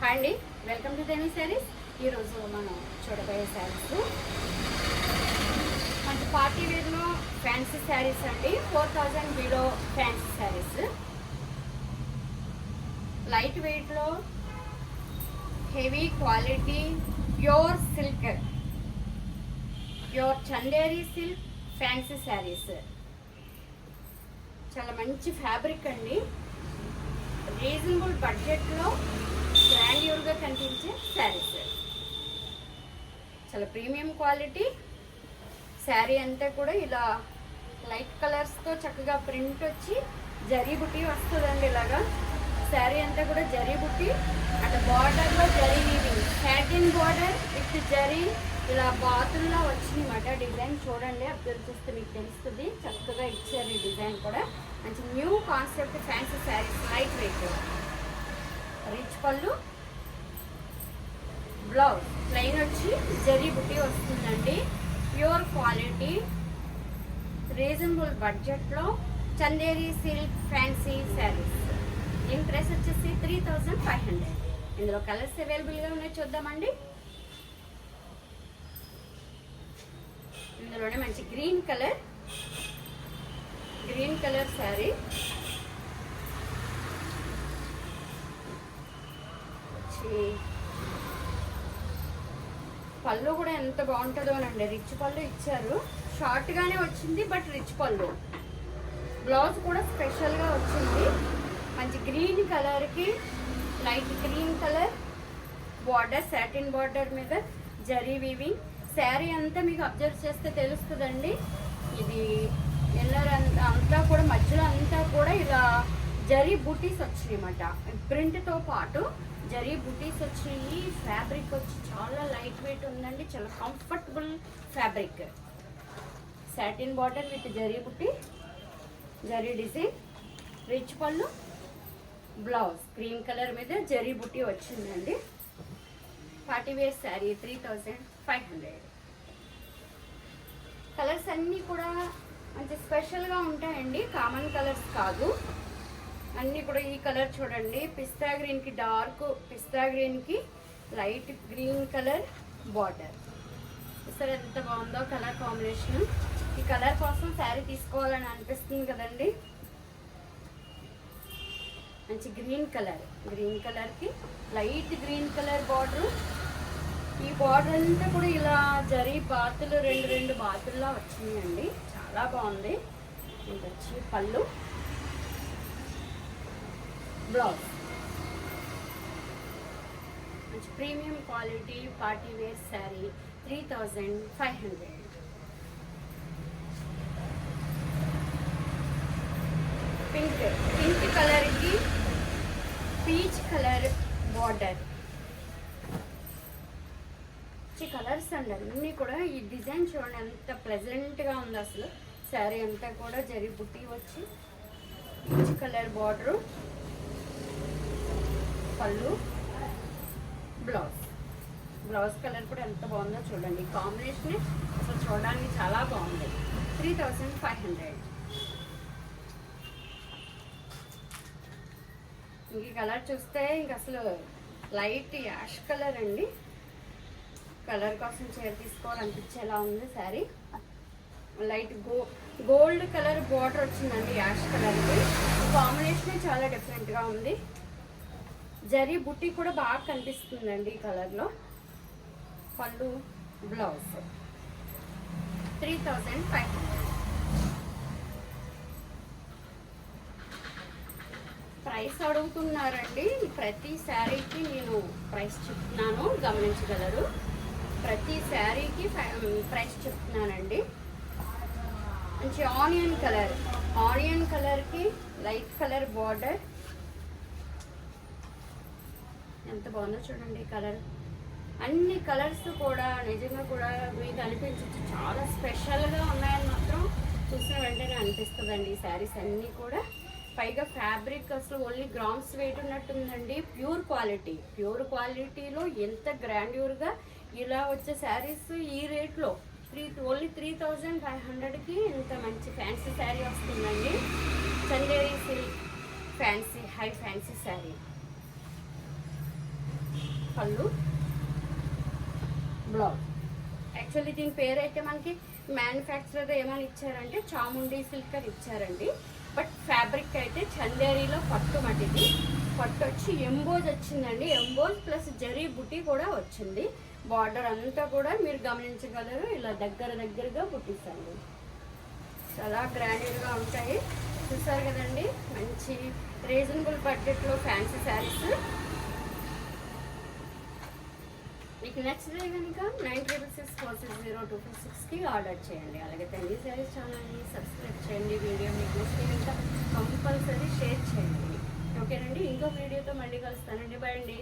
Hi అండి, welcome to ధెను saris. ఈరోజు మనం చూడబోయే శారీస్ మంచి పార్టీ వేర్లో ఫ్యాన్సీ శారీస్ అండి. 4000 బిలో ఫ్యాన్సీ శారీస్, లైట్ వెయిట్లో heavy quality pure silk, pure Chanderi silk fancy saris. చాలా మంచి ఫ్యాబ్రిక్ అండి. రీజనబుల్ బడ్జెట్లో గ్రాండ్యూర్గా కనిపించే శారీస్. చాలా ప్రీమియం క్వాలిటీ శారీ అంతా కూడా ఇలా లైట్ కలర్స్తో చక్కగా ప్రింట్ వచ్చి జరీ బుట్టి వస్తుందండి. ఇలాగా శారీ అంతా కూడా జరీ బుట్టి, అటు బార్డర్లో zari weaving, satin border with zari ఇలా బాతుల్లో వచ్చిందన్నమాట. డిజైన్ చూడండి, అబ్జర్వ్ చేస్తే మీకు తెలుస్తుంది. చక్కగా ఇచ్చారు ఈ డిజైన్ కూడా. మంచి new concept fancy saris, light weight. Rich పళ్ళు, బ్లౌజ్ ప్లెయిన్ వచ్చి జరీ బుట్టి వస్తుందండి. ప్యూర్ క్వాలిటీ, రీజనబుల్ బడ్జెట్లో చందేరి సిల్క్ ఫ్యాన్సీ శారీస్. దీని ప్రైస్ వచ్చేసి 3500. ఇందులో కలర్స్ అవైలబుల్గా ఉన్నాయి, చూద్దామండి. ఇందులోనే మంచి గ్రీన్ కలర్ శారీ. పళ్ళు కూడా ఎంత బాగుంటుందోనండి. రిచ్ పళ్ళు ఇచ్చారు, షార్ట్గానే వచ్చింది బట్ రిచ్ పళ్ళు. బ్లౌజ్ కూడా స్పెషల్గా వచ్చింది. మంచి గ్రీన్ కలర్కి light green colour border, satin border మీద జరీ వీవింగ్. శారీ అంతా మీకు అబ్జర్వ్ చేస్తే తెలుస్తుందండి. ఇది ఎల్లర్ అంతా కూడా మధ్యలో అంతా కూడా ఇలా జరీ బూటీస్ వచ్చినాయి అన్నమాట. ప్రింట్తో పాటు జరీ బూటీస్ వచ్చి, ఫ్యాబ్రిక్ వచ్చి చాలా లైట్ వెయిట్ ఉందండి. చాలా comfortable fabric. Satin border with zari బుట్టి, జరీ డిజైన్, రిచ్ పళ్ళు, బ్లౌజ్ క్రీమ్ కలర్ మీద జరీ బుట్టి వచ్చిందండి. Party wear sari 3500. కలర్స్ అన్నీ కూడా మంచి స్పెషల్గా ఉంటాయండి, కామన్ కలర్స్ కాదు. అన్నీ కూడా ఈ కలర్ చూడండి, పిస్తా గ్రీన్కి డార్క్ పిస్తా గ్రీన్కి లైట్ గ్రీన్ కలర్ బార్డర్. సరే ఎంత బాగుందో కలర్ కాంబినేషన్. ఈ కలర్ కోసం శారీ తీసుకోవాలని అనిపిస్తుంది కదండి. మంచి గ్రీన్ కలర్కి లైట్ గ్రీన్ కలర్ బార్డరు. ఈ బార్డర్ అంతా కూడా ఇలా జరీ బాతులు, రెండు బాతుల్లా వచ్చినాయండి. చాలా బాగుంది. ఇది వచ్చి పళ్ళు, బ్లౌజ్. మంచి premium quality party wear sari 3500. Pink కలర్కి పీచ్ కలర్ బార్డర్. కలర్స్ అండి అన్నీ కూడా. ఈ డిజైన్ చూడండి ఎంత ప్లెజెంట్గా ఉంది అసలు. శారీ అంతా కూడా జరీ బుట్టి వచ్చి పీచ్ కలర్ బార్డరు, పళ్ళు, బ్లౌజ్ కలర్ కూడా ఎంత బాగుందో చూడండి. కాంబినేషన్ అసలు చూడడానికి చాలా బాగుంది. 3500. ఇంక కలర్ చూస్తే ఇంక అసలు లైట్ యాష్ కలర్ అండి. కలర్ కోసం చీర తీసుకోవాలనిపించేలా ఉంది sari. Light gold colour border వచ్చిందండి యాష్ కలర్కి. కాంబినేషన్ చాలా డిఫరెంట్గా ఉంది. జరీ బుట్టి కూడా బాగా కనిపిస్తుందండి ఈ కలర్లో. పళ్ళు, బ్లౌజ్ 3500. ప్రైస్ అడుగుతున్నారండి. ప్రతి శారీకి నేను ప్రైస్ చెప్తున్నాను, గమనించగలరు. ప్రతి శారీకి ప్రైస్ చెప్తున్నానండి. మంచి ఆనియన్ కలర్కి లైట్ కలర్ బార్డర్. ఎంత బాగుందో చూడండి కలర్. అన్ని కలర్స్ కూడా నిజంగా కూడా మీకు అనిపించచ్చు చాలా స్పెషల్గా ఉన్నాయని మాత్రం చూసిన వెంటనే అనిపిస్తుందండి. ఈ శారీస్ అన్నీ కూడా. పైగా ఫ్యాబ్రిక్ అసలు ఓన్లీ గ్రామ్స్ వెయిట్ ఉన్నట్టుందండి. ప్యూర్ క్వాలిటీలో ఎంత గ్రాండ్యూర్గా ఇలా వచ్చే శారీస్ ఈ రేట్లో ఓన్లీ 3500కి ఇంత మంచి ఫ్యాన్సీ శారీ వస్తుందండి. Chanderi silk fancy high fancy sari. పళ్ళు, బ్లౌజ్. యాక్చువల్లీ దీని పేరు అయితే మనకి మ్యానుఫ్యాక్చరర్ ఏమని ఇచ్చారంటే చాముండి సిల్క్ అని ఇచ్చారండి. బట్ ఫ్యాబ్రిక్ అయితే చందేరీలో పట్టు మటిది. పట్టు వచ్చి ఎంబోజ్ వచ్చిందండి. ఎంబోజ్ ప్లస్ జరీ బుటీ కూడా వచ్చింది. బార్డర్ అంతా కూడా మీరు గమనించగలరు. ఇలా దగ్గరగా బుట్టిస్తాండి. చాలా గ్రాండెడ్గా ఉంటాయి. చూసారు కదండి, మంచి రీజనబుల్ బడ్జెట్లో ఫ్యాన్సీ శారీస్. మీకు నచ్చితే కనుక 9664602566కి ఆర్డర్ చేయండి. అలాగే తండ్రి శారీస్ ఛానల్ని సబ్స్క్రైబ్ చేయండి. వీడియో మీకు నచ్చితే కనుక కంపల్సరీ షేర్ చేయండి. ఓకేనండి, ఇంకో వీడియోతో మళ్ళీ కలుస్తానండి. బాయ్ అండి.